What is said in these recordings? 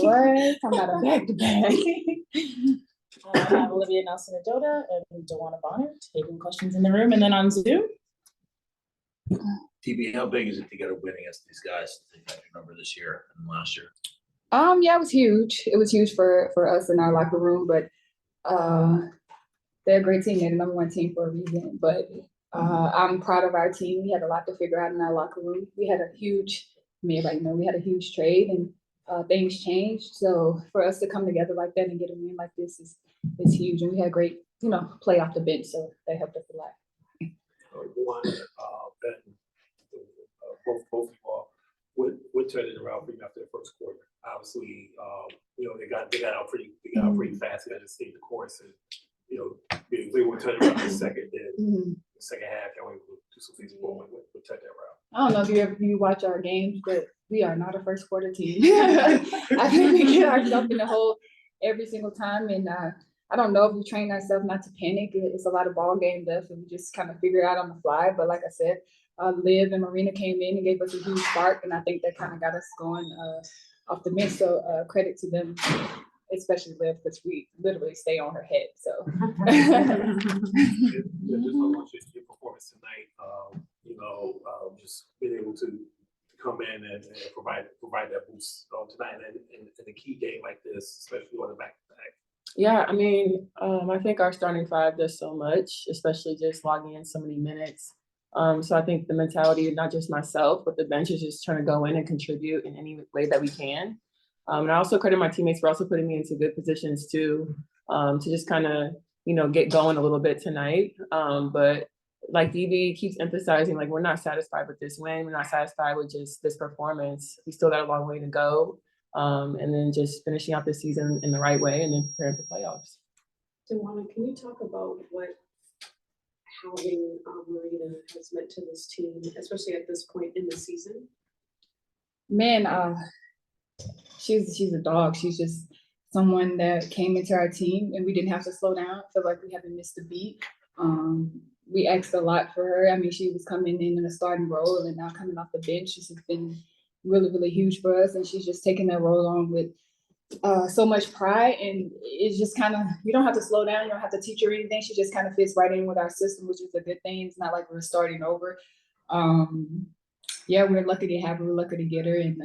What? I'm not a back-to-back. I have Olivia Nelson-Adota and Dewana Bonner taking questions in the room, and then on Zoom. TB, how big is it to get a win against these guys that you remember this year and last year? Yeah, it was huge. It was huge for us in our locker room, but they're a great team. They're the number one team for a reason. But I'm proud of our team. We had a lot to figure out in our locker room. We had a huge, everybody know, we had a huge trade and things changed. So for us to come together like that and get a win like this is huge. And we had great, play off the bench, so they helped us a lot. Both of you all would turn it around for you after the first quarter. Obviously, they got out pretty fast. They got to stay the course, and they would turn it around in the second. Then the second half, y'all were able to do some things more. Would turn that around. I don't know if you watch our games, but we are not a first quarter team. I think we get ourselves in the hole every single time, and I don't know if we train ourselves not to panic. It's a lot of ball game left, and we just kind of figure it out on the fly. But like I said, Liv and Marina came in and gave us a huge spark, and I think that kind of got us going off the bench. So credit to them, especially Liv, because we literally stay on her head. So just want your performance tonight. Just being able to come in and provide that boost tonight in a key game like this, especially on the back-to-back. Yeah, I think our starting five does so much, especially just logging in so many minutes. So I think the mentality, not just myself, but the bench is just trying to go in and contribute in any way that we can. And I also credit my teammates for also putting me into good positions too, to just kind of, get going a little bit tonight. But like DB keeps emphasizing, like, we're not satisfied with this win. We're not satisfied with just this performance. We still got a long way to go. And then just finishing out the season in the right way and then preparing for playoffs. Dewana, can you talk about what having Marina has meant to this team, especially at this point in the season? Man, she's a dog. She's just someone that came into our team and we didn't have to slow down. I feel like we haven't missed a beat. We asked a lot for her. She was coming in a starting role and now coming off the bench. This has been really, really huge for us. And she's just taking that role on with so much pride. And it's just kind of, you don't have to slow down. You don't have to teach her anything. She just kind of fits right in with our system, which is a good thing. It's not like we're starting over. We're lucky to have her. We're lucky to get her, and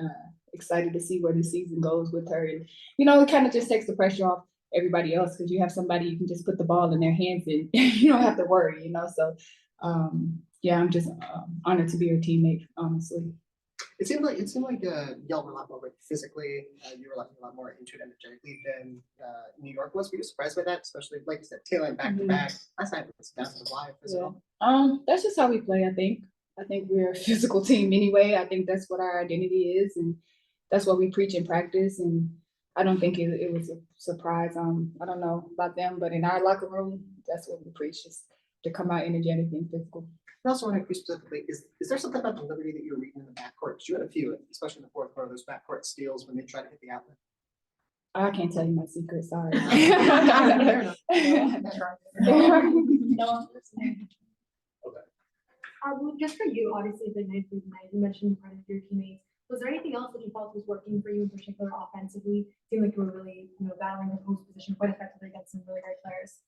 excited to see where the season goes with her. And, it kind of just takes the pressure off everybody else because you have somebody you can just put the ball in their hands and you don't have to worry, So, I'm just honored to be her teammate, honestly. It seemed like y'all were a lot more physically. You were a lot more into it energetically than New York was. Were you surprised by that, especially like you said, tailing back to back? Last night was definitely live physical. That's just how we play. I think we're a physical team anyway. I think that's what our identity is, and that's what we preach in practice. And I don't think it was a surprise. I don't know about them, but in our locker room, that's what we preach: is to come out energetic and physical. I also want to specifically, is there something about the liberty that you're reading in the backcourt? Because you had a few, especially in the fourth quarter, those backcourt steals when they try to hit the outlet. I can't tell you my secret, sorry. No. Just for you, obviously, the night you mentioned part of your teammates. Was there anything else that you felt was working for you in particular offensively? It seemed like you were really, battling the post position quite effectively against some really great players.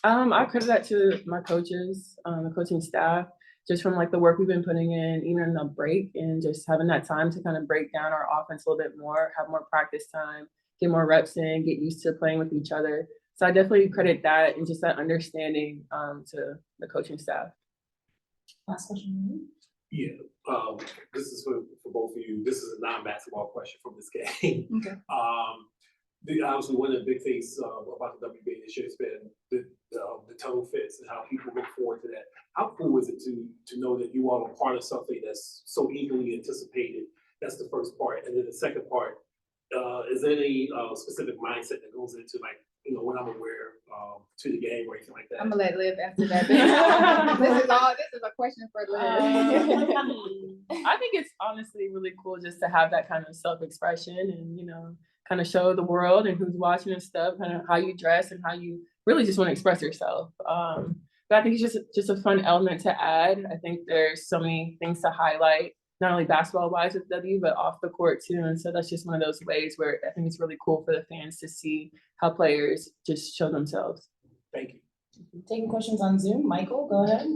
I credit that to my coaches, the coaching staff, just from the work we've been putting in, even in the break, and just having that time to kind of break down our offense a little bit more, have more practice time, get more reps in, get used to playing with each other. So I definitely credit that and just that understanding to the coaching staff. Last question. Yeah, this is for both of you. This is a non-basketball question from this game. Okay. Obviously, one of the big things about the WNBA this year has been the tunnel fits and how people look forward to that. How cool is it to know that you all are part of something that's so eagerly anticipated? That's the first part, and then the second part. Is there any specific mindset that goes into when I'm aware to the game or anything like that? I'm gonna let Liv answer that. This is a question for Liv. I think it's honestly really cool just to have that kind of self-expression and kind of show the world and who's watching and stuff, kind of how you dress and how you really just want to express yourself. But I think it's just a fun element to add. I think there's so many things to highlight not only basketball wise with W, but off the court too. And so that's just one of those ways where I think it's really cool for the fans to see how players just show themselves. Thank you. Taking questions on Zoom. Michael, go ahead.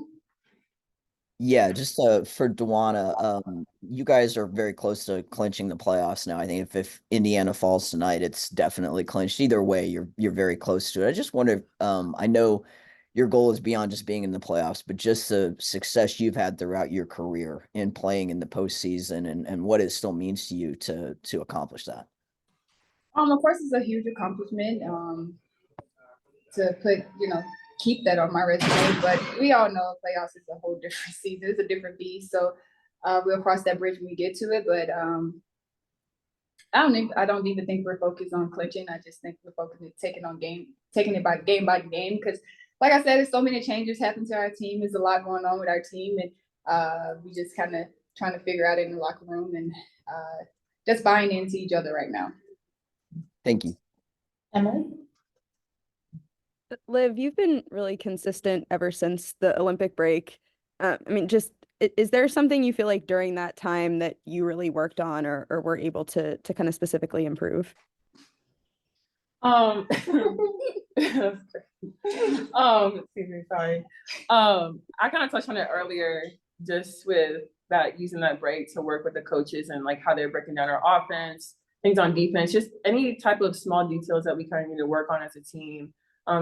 Yeah, just for Dewana, you guys are very close to clinching the playoffs now. I think if Indiana falls tonight, it's definitely clinched. Either way, you're very close to it. I just wonder, I know your goal is beyond just being in the playoffs, but just the success you've had throughout your career in playing in the postseason and what it still means to you to accomplish that. Of course, it's a huge accomplishment. To put, keep that on my resume, but we all know playoffs is a whole different season. It's a different beast. So we'll cross that bridge when we get to it. But I don't even think we're focused on clinching. I just think we're focused on taking it by game because like I said, there's so many changes happening to our team. There's a lot going on with our team, and we just kind of trying to figure out it in the locker room and just buying into each other right now. Thank you. Emily? Liv, you've been really consistent ever since the Olympic break. Is there something you feel like during that time that you really worked on or were able to kind of specifically improve? Excuse me, sorry. I kind of touched on it earlier, just with that using that break to work with the coaches and like how they're breaking down our offense, things on defense, just any type of small details that we kind of need to work on as a team.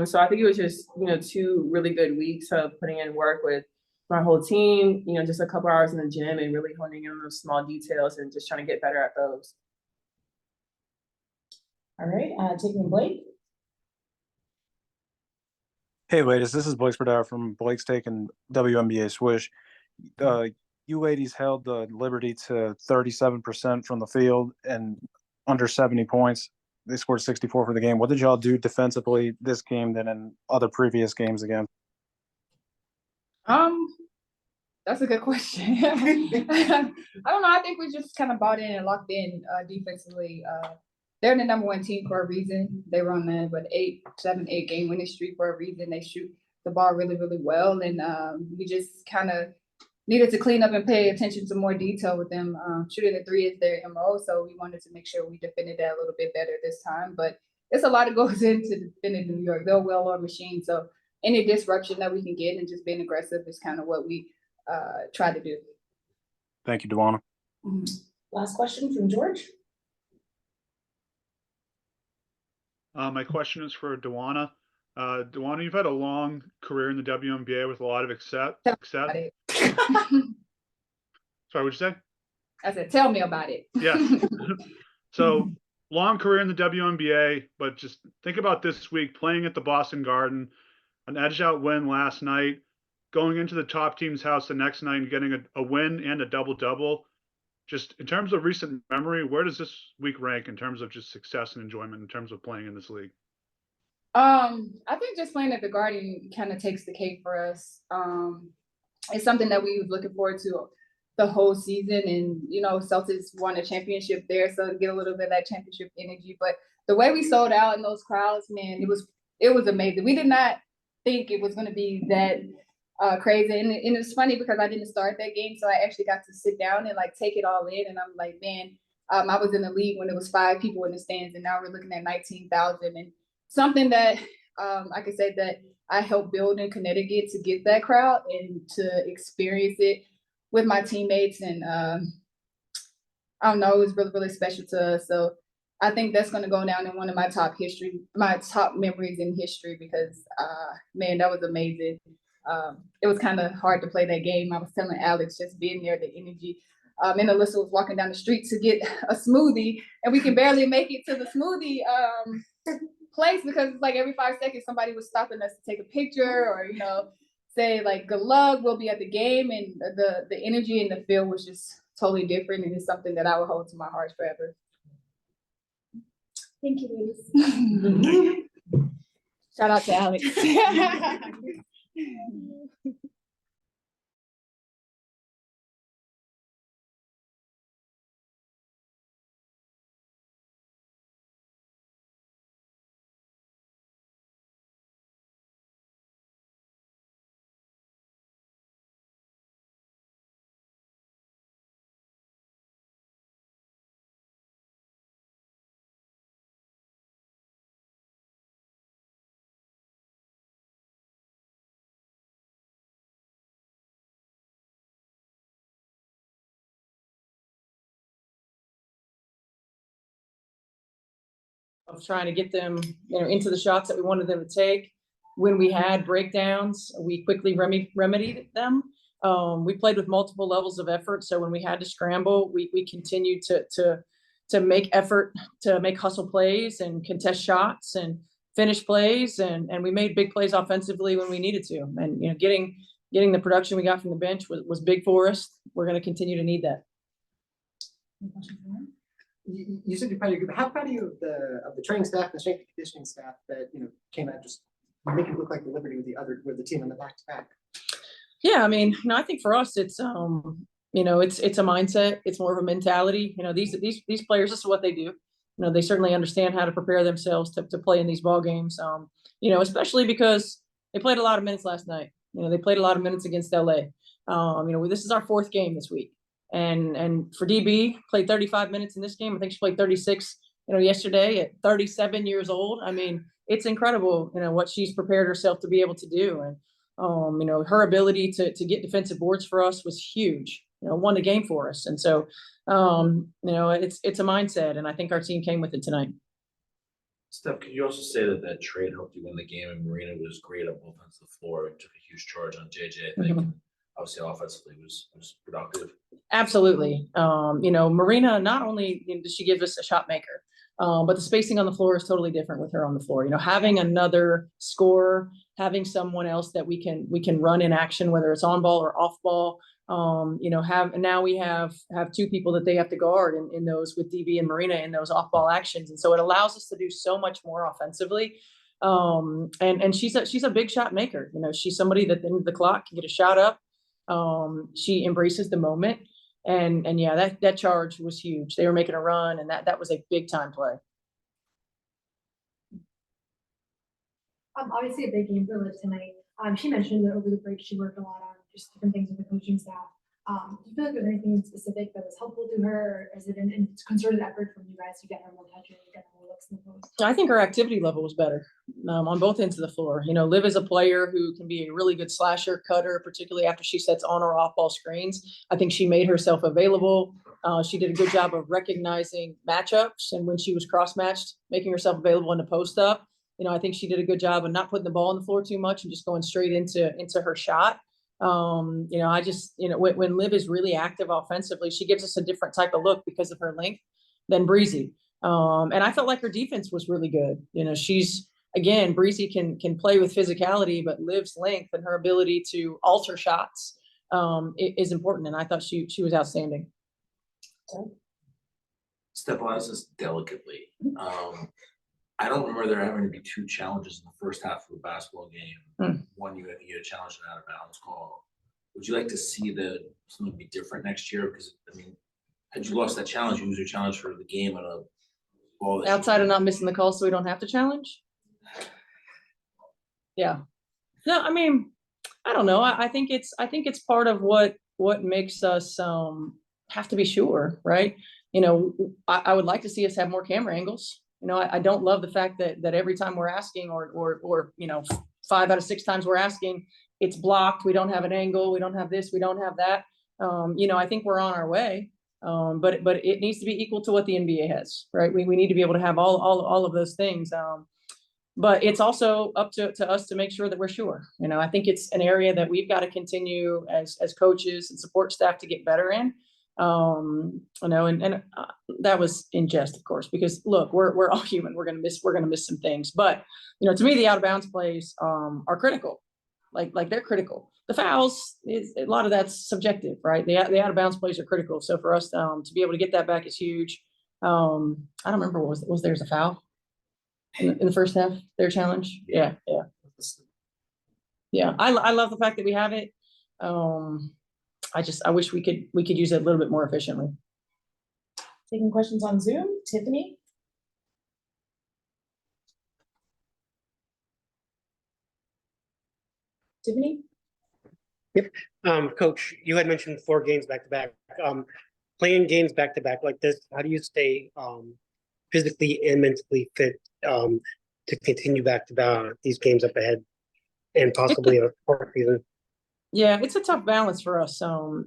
So I think it was just, 2 really good weeks of putting in work with my whole team, just a couple hours in the gym and really honing in on those small details and just trying to get better at those. All right, taking Blake. Hey ladies, this is Blake Spadar from Blake's Take and WNBA Swish. You ladies held the Liberty to 37% from the field and under 70 points. They scored 64 for the game. What did y'all do defensively this game than in other previous games again? That's a good question. I don't know. I think we just kind of bought in and locked in defensively. They're the number 1 team for a reason. They were on the 8 game winning streak for a reason. They shoot the ball really, really well, and we just kind of needed to clean up and pay attention to more detail with them. Shooting the 3 is their MO, so we wanted to make sure we defended that a little bit better this time. But it's a lot that goes into defending New York. They're a well-oiled machine, so any disruption that we can get and just being aggressive is kind of what we try to do. Thank you, Dewana. Last question from George. My question is for Dewana. Dewana, you've had a long career in the WNBA with a lot of success. Sorry, what'd you say? I said, tell me about it. Yes. So long career in the WNBA, but just think about this week playing at the Boston Garden, an edge out win last night, going into the top team's house the next night and getting a win and a double-double. Just in terms of recent memory, where does this week rank in terms of just success and enjoyment in terms of playing in this league? I think just playing at the Garden kind of takes the cake for us. It's something that we was looking forward to the whole season, and Celtics won a championship there, so to get a little bit of that championship energy. But the way we sold out in those crowds, man, it was amazing. We did not think it was going to be that crazy, and it's funny because I didn't start that game, so I actually got to sit down and take it all in. And I'm like, man, I was in the league when it was 5 people in the stands, and now we're looking at 19,000, and something that I could say that I helped build in Connecticut to get that crowd and to experience it with my teammates. And I don't know, it was really, really special to us. So I think that's going to go down in one of my top memories in history because, man, that was amazing. It was kind of hard to play that game. I was telling Alex, just being there, the energy. And Alyssa was walking down the street to get a smoothie, and we can barely make it to the smoothie place because it's every 5 seconds somebody was stopping us to take a picture or say good luck, we'll be at the game. And the energy in the field was just totally different, and it's something that I will hold to my heart forever. Thank you, ladies. Shout out to Alex. of trying to get them, into the shots that we wanted them to take. When we had breakdowns, we quickly remedied them. We played with multiple levels of effort. So when we had to scramble, we continued to make effort, to make hustle plays and contest shots and finish plays. And we made big plays offensively when we needed to. And, getting the production we got from the bench was big for us. We're going to continue to need that. You said you're proud of your group. How proud are you of the training staff, the strength and conditioning staff that came out just making it look like the Liberty with the team on the back-to-back? Yeah, I mean, I think for us, it's it's a mindset. It's more of a mentality. These players, this is what they do. They certainly understand how to prepare themselves to play in these ball games. Especially because they played a lot of minutes last night. They played a lot of minutes against LA. This is our 4th game this week. And for DB, played 35 minutes in this game. I think she played 36, yesterday at 37 years old. I mean, it's incredible, what she's prepared herself to be able to do. And, her ability to get defensive boards for us was huge, won the game for us. And so, it's a mindset. And I think our team came with it tonight. Steph, could you also say that trade helped you win the game, and Marina was great on both ends of the floor and took a huge charge on JJ, I think. Obviously, offensively was productive. Absolutely. Marina, not only does she give us a shot maker, but the spacing on the floor is totally different with her on the floor. Having another scorer, having someone else that we can run in action, whether it's on ball or off ball. Now we have 2 people that they have to guard in those, with DB and Marina, in those off ball actions, and so it allows us to do so much more offensively. And she's a big shot maker. She's somebody that at the end of the clock can get a shot up. She embraces the moment, and yeah, that charge was huge. They were making a run, and that was a big time play. Obviously a big game for Liv tonight. She mentioned that over the break she worked a lot on just different things with the coaching staff. Do you feel like there's anything specific that was helpful to her, or is it a concerted effort from you guys to get her more touches, get her more looks in the post? I think her activity level was better on both ends of the floor. Liv is a player who can be a really good slasher, cutter, particularly after she sets on or off ball screens. I think she made herself available. She did a good job of recognizing matchups, and when she was cross-matched, making herself available in the post up. I think she did a good job of not putting the ball on the floor too much and just going straight into her shot. When Liv is really active offensively, she gives us a different type of look because of her length than Breezy. And I felt like her defense was really good. Breezy can play with physicality, but Liv's length and her ability to alter shots is important. And I thought she was outstanding. Steph, I'll ask this delicately. I don't remember there having to be 2 challenges in the first half of a basketball game. One, you had a challenge and out of bounds call. Would you like to see something be different next year? Because had you lost that challenge, you lose your challenge for the game on a ball. Outside of not missing the call, so we don't have to challenge. Yeah. No, I don't know. I think it's part of what makes us have to be sure, right? I would like to see us have more camera angles. I don't love the fact that every time we're asking, or 5 out of 6 times we're asking, it's blocked. We don't have an angle. We don't have this. We don't have that. I think we're on our way. But it needs to be equal to what the NBA has, right? We need to be able to have all of those things. But it's also up to us to make sure that we're sure. I think it's an area that we've got to continue as coaches and support staff to get better in. That was in jest, of course, because look, we're all human. We're gonna miss some things, but to me, the out of bounds plays are critical. Like they're critical. The fouls is a lot of that's subjective, right? The out of bounds plays are critical. So for us to be able to get that back is huge. I don't remember was there's a foul in the first half, their challenge. Yeah. I love the fact that we have it. I wish we could use it a little bit more efficiently. Taking questions on Zoom, Tiffany. Tiffany? Yep. Coach, you had mentioned 4 games back to back. Playing games back to back like this, how do you stay physically and mentally fit to continue back to these games up ahead and possibly a fourth season? Yeah, it's a tough balance for us,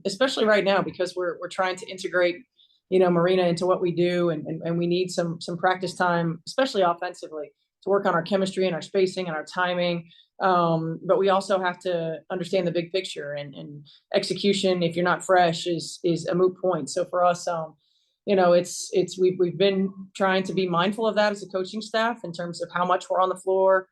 especially right now because we're trying to integrate Marina into what we do, and we need some practice time, especially offensively, to work on our chemistry and our spacing and our timing. But we also have to understand the big picture, and execution, if you're not fresh, is a moot point. So for us, we've been trying to be mindful of that as a coaching staff in terms of how much we're on the floor,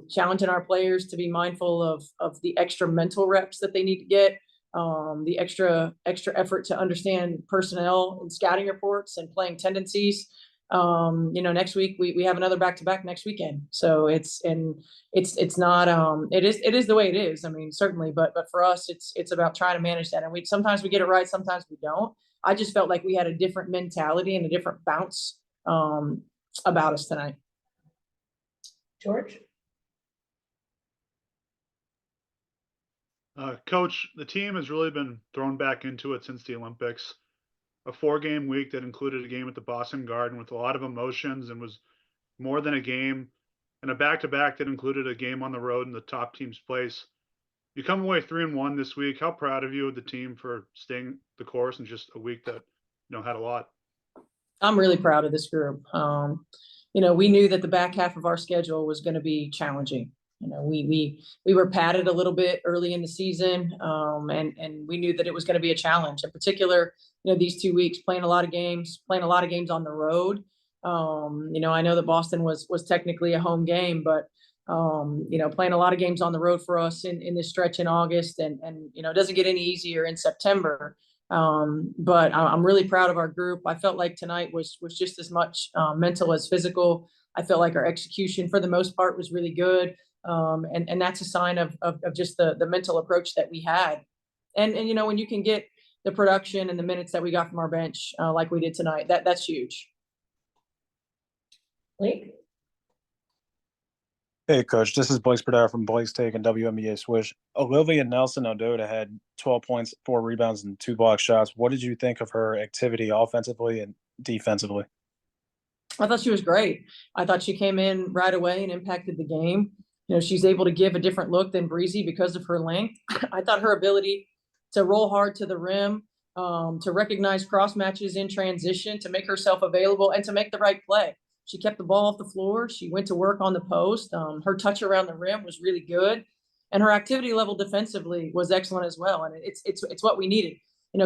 challenging our players to be mindful of the extra mental reps that they need to get, the extra effort to understand personnel and scouting reports and playing tendencies. Next week we have another back-to-back next weekend. So it's not, it is the way it is. I mean, certainly, but for us, it's about trying to manage that. And sometimes we get it right, sometimes we don't. I just felt like we had a different mentality and a different bounce, about us tonight. George? Coach, the team has really been thrown back into it since the Olympics. A 4-game week that included a game at the Boston Garden with a lot of emotions and was more than a game, and a back-to-back that included a game on the road in the top team's place. You come away 3-1 this week. How proud of you of the team for staying the course in just a week that had a lot. I'm really proud of this group. We knew that the back half of our schedule was going to be challenging. We were padded a little bit early in the season, and we knew that it was going to be a challenge. In particular, these 2 weeks playing a lot of games on the road. I know that Boston was technically a home game, but playing a lot of games on the road for us in this stretch in August, and it doesn't get any easier in September. But I'm really proud of our group. I felt like tonight was just as much mental as physical. I felt like our execution for the most part was really good. And that's a sign of just the mental approach that we had. And when you can get the production and the minutes that we got from our bench, like we did tonight, that's huge. Blake? Hey, Coach, this is Blake Spadar from Blake's Take and WNBA Swish. Olivia Nelson-Ododa had 12 points, 4 rebounds, and 2 block shots. What did you think of her activity offensively and defensively? I thought she was great. I thought she came in right away and impacted the game. She's able to give a different look than Breezy because of her length. I thought her ability to roll hard to the rim, to recognize cross matches in transition, to make herself available, and to make the right play. She kept the ball off the floor. She went to work on the post. Her touch around the rim was really good, and her activity level defensively was excellent as well. And it's what we needed.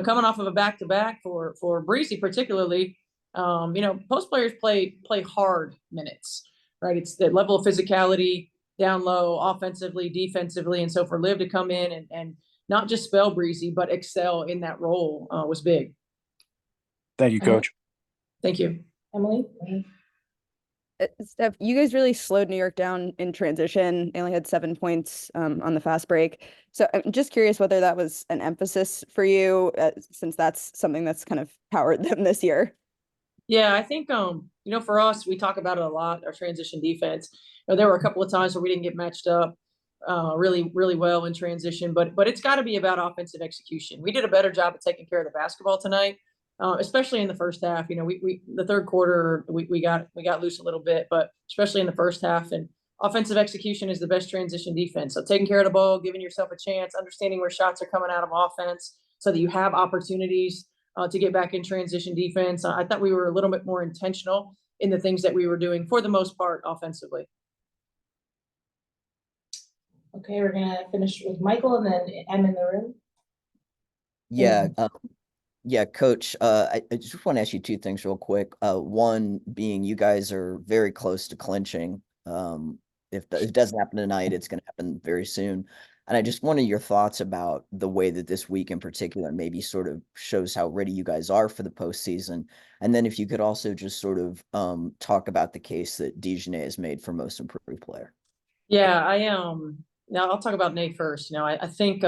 Coming off of a back-to-back for Breezy particularly, post players play hard minutes, right? It's the level of physicality down low, offensively, defensively, and so for Liv to come in and not just spell Breezy but excel in that role was big. Thank you, Coach. Thank you, Emily. Steph, you guys really slowed New York down in transition. They only had 7 points on the fast break. So I'm just curious whether that was an emphasis for you, since that's something that's kind of powered them this year. Yeah, I think, for us, we talk about it a lot, our transition defense. There were a couple of times where we didn't get matched up really, really well in transition, but it's got to be about offensive execution. We did a better job of taking care of the basketball tonight, especially in the first half. The third quarter, we got loose a little bit, but especially in the first half. And offensive execution is the best transition defense. So taking care of the ball, giving yourself a chance, understanding where shots are coming out of offense so that you have opportunities to get back in transition defense. I thought we were a little bit more intentional in the things that we were doing for the most part offensively. Okay, we're gonna finish with Michael and then M in the room. Yeah, Coach, I just want to ask you 2 things real quick. One being you guys are very close to clinching. If it doesn't happen tonight, it's going to happen very soon. And I just wanted your thoughts about the way that this week in particular maybe sort of shows how ready you guys are for the postseason. And then if you could also just sort of talk about the case that Dejanay has made for most improved player. Yeah, now I'll talk about Nate first. I think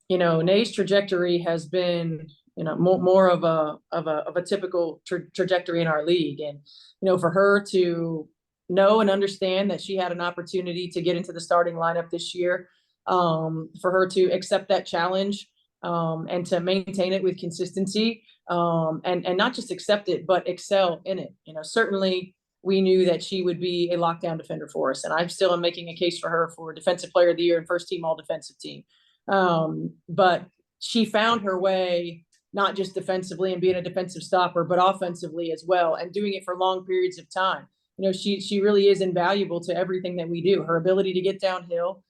Nate's trajectory has been more of a typical trajectory in our league, and for her to know and understand that she had an opportunity to get into the starting lineup this year, for her to accept that challenge, and to maintain it with consistency, and not just accept it but excel in it. Certainly we knew that she would be a lockdown defender for us, and I'm still making a case for her for defensive player of the year and first team all defensive team. But she found her way not just defensively and being a defensive stopper, but offensively as well, and doing it for long periods of time. You know, she really is invaluable to everything that we do. Her ability to get downhill.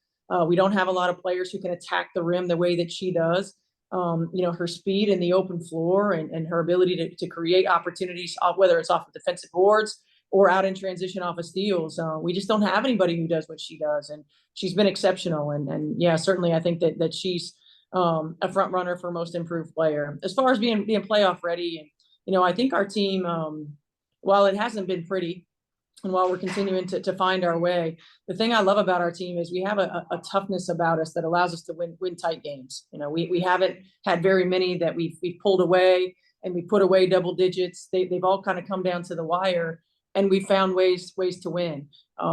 We don't have a lot of players who can attack the rim the way that she does. You know, her speed in the open floor and her ability to create opportunities, whether it's off of defensive boards or out in transition off of steals. We just don't have anybody who does what she does. And she's been exceptional. And yeah, certainly I think that she's a front runner for most improved player. As far as being playoff ready, and, you know, I think our team, while it hasn't been pretty, and while we're continuing to find our way, the thing I love about our team is we have a toughness about us that allows us to win tight games. You know, we haven't had very many that we've pulled away and we put away double digits. They've all kind of come down to the wire, and we found ways to win.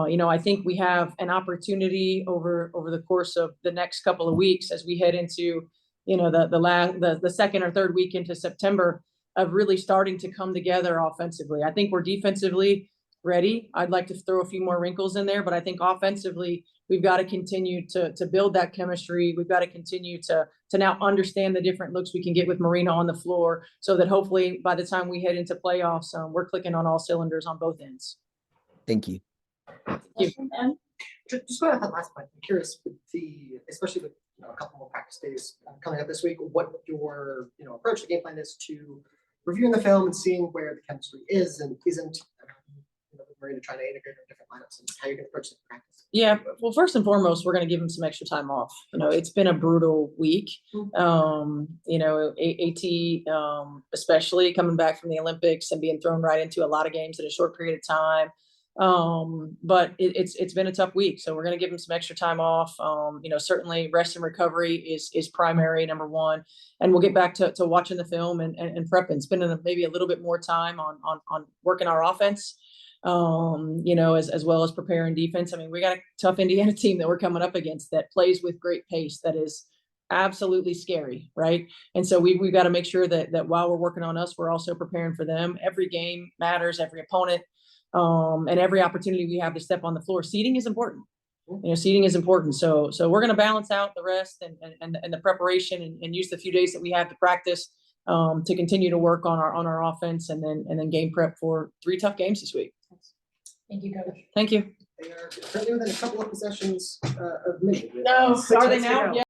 You know, I think we have an opportunity over the course of the next couple of weeks as we head into, you know, the second or third week into September, of really starting to come together offensively. I think we're defensively ready. I'd like to throw a few more wrinkles in there, but I think offensively, we've got to continue to build that chemistry. We've got to continue to now understand the different looks we can get with Marina on the floor, so that hopefully by the time we head into playoffs, we're clicking on all cylinders on both ends. Thank you. And Just going on that last point, I'm curious with especially with a couple more practice days coming up this week, what your approach to game plan is to reviewing the film and seeing where the chemistry is and isn't. With Marina trying to integrate her different lineups and how you're going to approach the practice. Yeah, well, first and foremost, we're going to give him some extra time off. You know, it's been a brutal week. You know, AT, especially coming back from the Olympics and being thrown right into a lot of games in a short period of time. But it's been a tough week, so we're going to give him some extra time off. You know, certainly rest and recovery is primary, number one, and we'll get back to watching the film and prepping, spending maybe a little bit more time on working our offense. You know, as well as preparing defense. I mean, we got a tough Indiana team that we're coming up against that plays with great pace. That is absolutely scary, right? And so we've got to make sure that while we're working on us, we're also preparing for them. Every game matters, every opponent, and every opportunity we have to step on the floor. Seeding is important. You know, seeding is important. So we're going to balance out the rest and the preparation and use the few days that we have to practice to continue to work on our offense and then game prep for 3 tough games this week. thank you, Coach. Thank you. They are currently within a couple of possessions of me. No, Six are they minutes to now? go. Yeah.